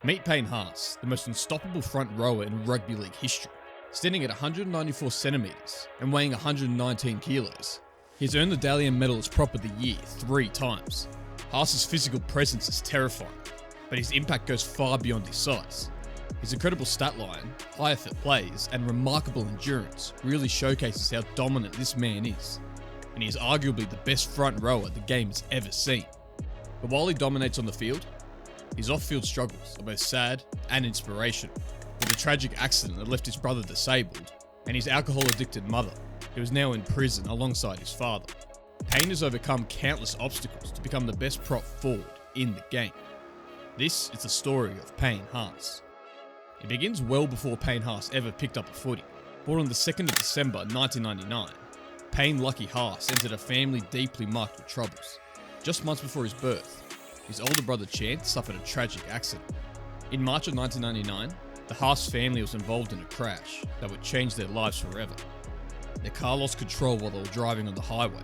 Meet Payne Haas, the most unstoppable front rower in rugby league history. Standing at 194 centimetres and weighing 119 kilos, he's earned the Dally M Medal as Prop of the Year 3 times. Haas's physical presence is terrifying, but his impact goes far beyond his size. His incredible stat line, high effort plays, and remarkable endurance really showcases how dominant this man is, and he is arguably the best front rower the game has ever seen. But while he dominates on the field, his off-field struggles are both sad and inspirational, with a tragic accident that left his brother disabled and his alcohol-addicted mother, who is now in prison alongside his father. Payne has overcome countless obstacles to become the best prop forward in the game. This is the story of Payne Haas. It begins well before Payne Haas ever picked up a footy. Born on the 2nd of December 1999, Payne Lucky Haas entered a family deeply marked with troubles. Just months before his birth, his older brother Chance suffered a tragic accident. In March of 1999, the Haas family was involved in a crash that would change their lives forever. Their car lost control while they were driving on the highway,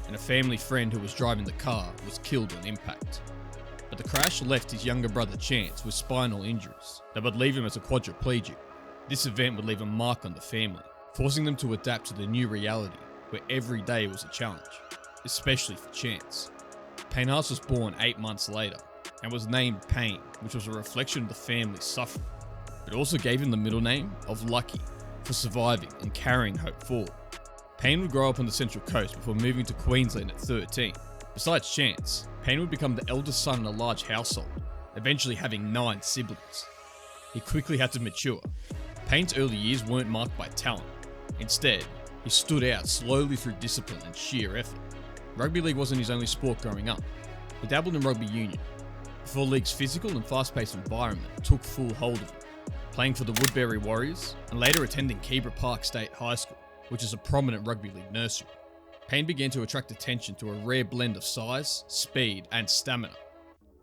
and a family friend who was driving the car was killed on impact. But the crash left his younger brother Chance with spinal injuries that would leave him as a quadriplegic. This event would leave a mark on the family, forcing them to adapt to the new reality where every day was a challenge, especially for Chance. Payne Haas was born 8 months later and was named Payne, which was a reflection of the family's suffering. It also gave him the middle name of Lucky for surviving and carrying hope forward. Payne would grow up on the Central Coast before moving to Queensland at 13. Besides Chance, Payne would become the eldest son in a large household, eventually having 9 siblings. He quickly had to mature. Payne's early years weren't marked by talent. Instead, he stood out slowly through discipline and sheer effort. Rugby league wasn't his only sport growing up. He dabbled in rugby union, before the league's physical and fast-paced environment took full hold of him, playing for the Woodbury Warriors and later attending Kebra Park State High School, which is a prominent rugby league nursery. Payne began to attract attention to a rare blend of size, speed, and stamina.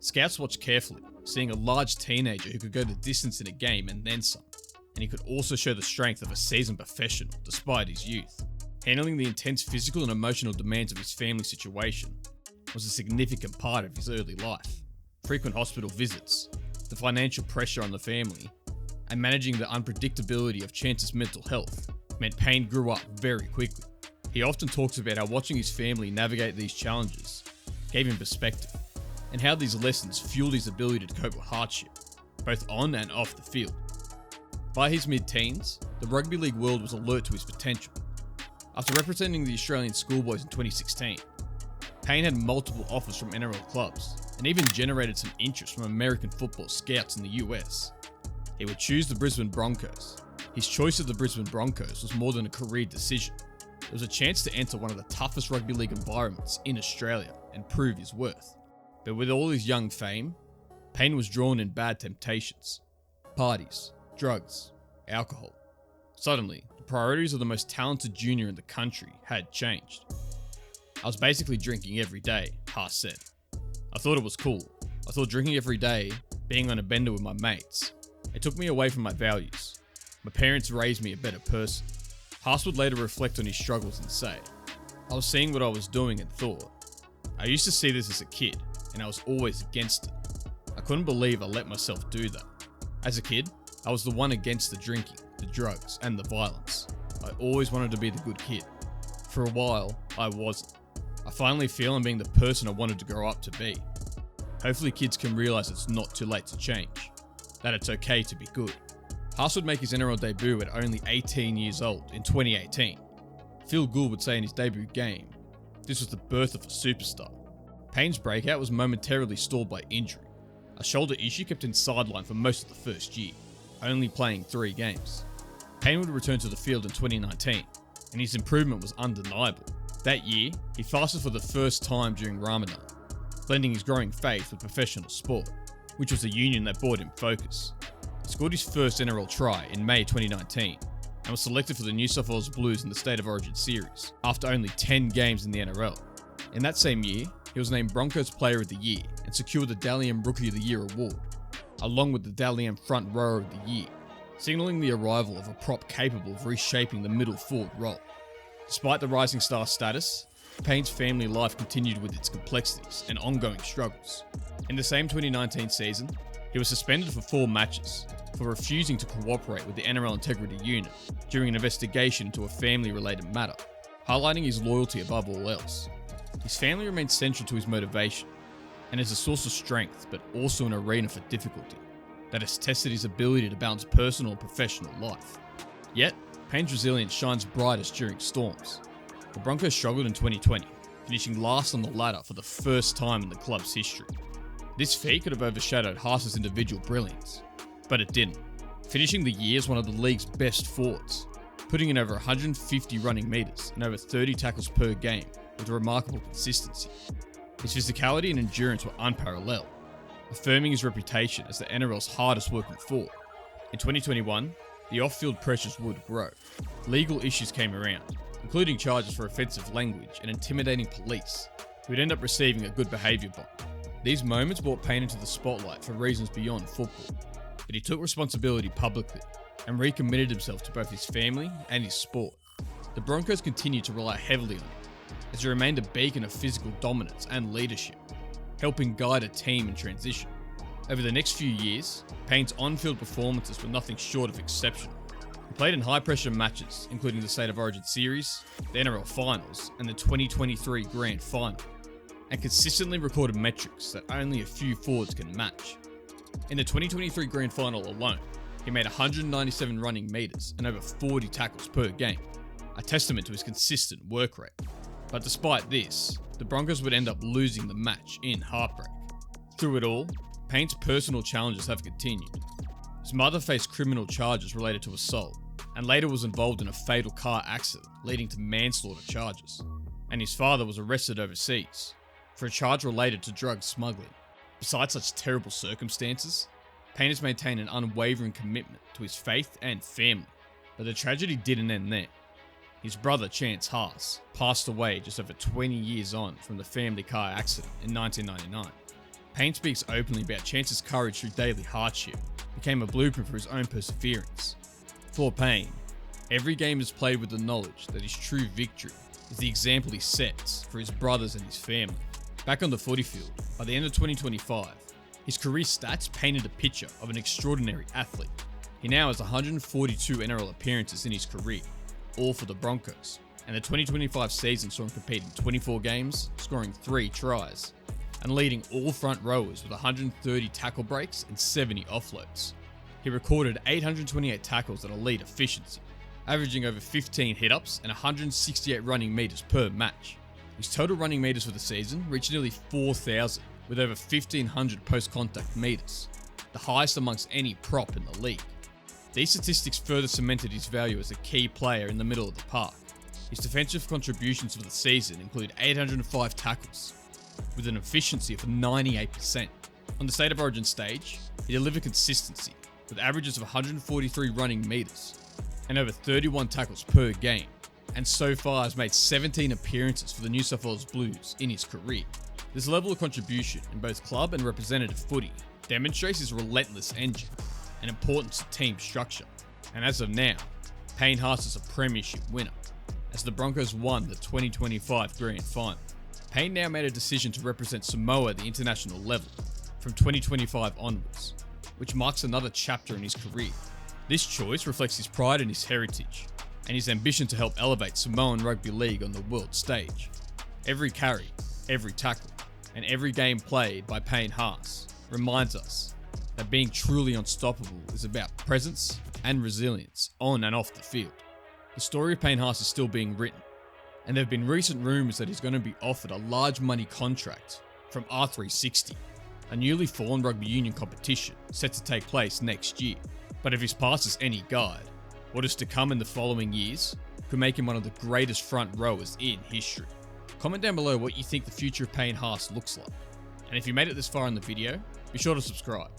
Scouts watched carefully, seeing a large teenager who could go the distance in a game and then some, and he could also show the strength of a seasoned professional despite his youth. Handling the intense physical and emotional demands of his family situation was a significant part of his early life. Frequent hospital visits, the financial pressure on the family, and managing the unpredictability of Chance's mental health meant Payne grew up very quickly. He often talks about how watching his family navigate these challenges gave him perspective, and how these lessons fueled his ability to cope with hardship, both on and off the field. By his mid-teens, the rugby league world was alert to his potential. After representing the Australian schoolboys in 2016, Payne had multiple offers from NRL clubs and even generated some interest from American football scouts in the US. He would choose the Brisbane Broncos. His choice of the Brisbane Broncos was more than a career decision. It was a chance to enter one of the toughest rugby league environments in Australia and prove his worth. But with all his young fame, Payne was drawn in bad temptations. Parties, drugs, alcohol. Suddenly, the priorities of the most talented junior in the country had changed. I was basically drinking every day, Haas said. I thought it was cool. I thought drinking every day, being on a bender with my mates. It took me away from my values. My parents raised me a better person. Haas would later reflect on his struggles and say, I was seeing what I was doing and thought, I used to see this as a kid, and I was always against it. I couldn't believe I let myself do that. As a kid, I was the one against the drinking, the drugs, and the violence. I always wanted to be the good kid. For a while, I wasn't. I finally feel I'm being the person I wanted to grow up to be. Hopefully kids can realise it's not too late to change, that it's okay to be good. Haas would make his NRL debut at only 18 years old in 2018. Phil Gould would say in his debut game, this was the birth of a superstar. Payne's breakout was momentarily stalled by injury. A shoulder issue kept him sidelined for most of the first year, only playing 3 games. Payne would return to the field in 2019, and his improvement was undeniable. That year, he fasted for the first time during Ramadan, blending his growing faith with professional sport, which was a union that brought him focus. He scored his first NRL try in May 2019 and was selected for the New South Wales Blues in the State of Origin series after only 10 games in the NRL. In that same year, he was named Broncos Player of the Year and secured the Dally M Rookie of the Year award, along with the Dally M Front Rower of the Year, signalling the arrival of a prop capable of reshaping the middle forward role. Despite the rising star status, Payne's family life continued with its complexities and ongoing struggles. In the same 2019 season, he He was suspended for 4 matches for refusing to cooperate with the NRL Integrity Unit during an investigation into a family-related matter, highlighting his loyalty above all else. His family remains central to his motivation and is a source of strength, but also an arena for difficulty that has tested his ability to balance personal and professional life. Yet, Payne's resilience shines brightest during storms. The Broncos struggled in 2020, finishing last on the ladder for the first time in the club's history. This feat could have overshadowed Haas's individual brilliance, but it didn't, finishing the year as one of the league's best forwards, putting in over 150 running metres and over 30 tackles per game with remarkable consistency. His physicality and endurance were unparalleled, affirming his reputation as the NRL's hardest working forward. In 2021, the off-field pressures would grow. Legal issues came around, including charges for offensive language and intimidating police, who would end up receiving a good behaviour bond. These moments brought Payne into the spotlight for reasons beyond football, but he took responsibility publicly and recommitted himself to both his family and his sport. The Broncos continued to rely heavily on him, as he remained a beacon of physical dominance and leadership, helping guide a team in transition. Over the next few years, Payne's on-field performances were nothing short of exceptional. He played in high-pressure matches, including the State of Origin Series, the NRL Finals, and the 2023 Grand Final, and consistently recorded metrics that only a few forwards can match. In the 2023 Grand Final alone, he made 197 running metres and over 40 tackles per game, a testament to his consistent work rate. But despite this, the Broncos would end up losing the match in heartbreak. Through it all, Payne's personal challenges have continued. His mother faced criminal charges related to assault, and later was involved in a fatal car accident leading to manslaughter charges. And his father was arrested overseas for a charge related to drug smuggling. Besides such terrible circumstances, Payne has maintained an unwavering commitment to his faith and family. But the tragedy didn't end there. His brother, Chance Haas, passed away just over 20 years on from the family car accident in 1999. Payne speaks openly about Chance's courage through daily hardship, became a blueprint for his own perseverance. For Payne, every game is played with the knowledge that his true victory is the example he sets for his brothers and his family. Back on the footy field, by the end of 2025, his career stats painted a picture of an extraordinary athlete. He now has 142 NRL appearances in his career, all for the Broncos, and the 2025 season saw him compete in 24 games, scoring 3 tries, and leading all front rowers with 130 tackle breaks and 70 offloads. He recorded 828 tackles at elite efficiency, averaging over 15 hit-ups and 168 running metres per match. His total running metres for the season reached nearly 4,000, with over 1,500 post-contact metres, the highest amongst any prop in the league. These statistics further cemented his value as a key player in the middle of the park. His defensive contributions for the season include 805 tackles, with an efficiency of 98%. On the State of Origin stage, he delivered consistency, with averages of 143 running metres and over 31 tackles per game, and so far has made 17 appearances for the New South Wales Blues in his career. This level of contribution in both club and representative footy demonstrates his relentless engine and importance to team structure. And as of now, Payne Haas is a premiership winner, as the Broncos won the 2025 Grand Final. Payne now made a decision to represent Samoa at the international level from 2025 onwards, which marks another chapter in his career. This choice reflects his pride in his heritage and his ambition to help elevate Samoan rugby league on the world stage. Every carry, every tackle, and every game played by Payne Haas reminds us that being truly unstoppable is about presence and resilience on and off the field. The story of Payne Haas is still being written, and there have been recent rumours that he's going to be offered a large money contract from R360, a newly formed rugby union competition set to take place next year. But if his past is any guide, what is to come in the following years could make him one of the greatest front rowers in history. Comment down below what you think the future of Payne Haas looks like. And if you made it this far in the video, be sure to subscribe.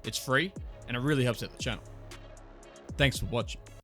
It's free and it really helps out the channel. Thanks for watching.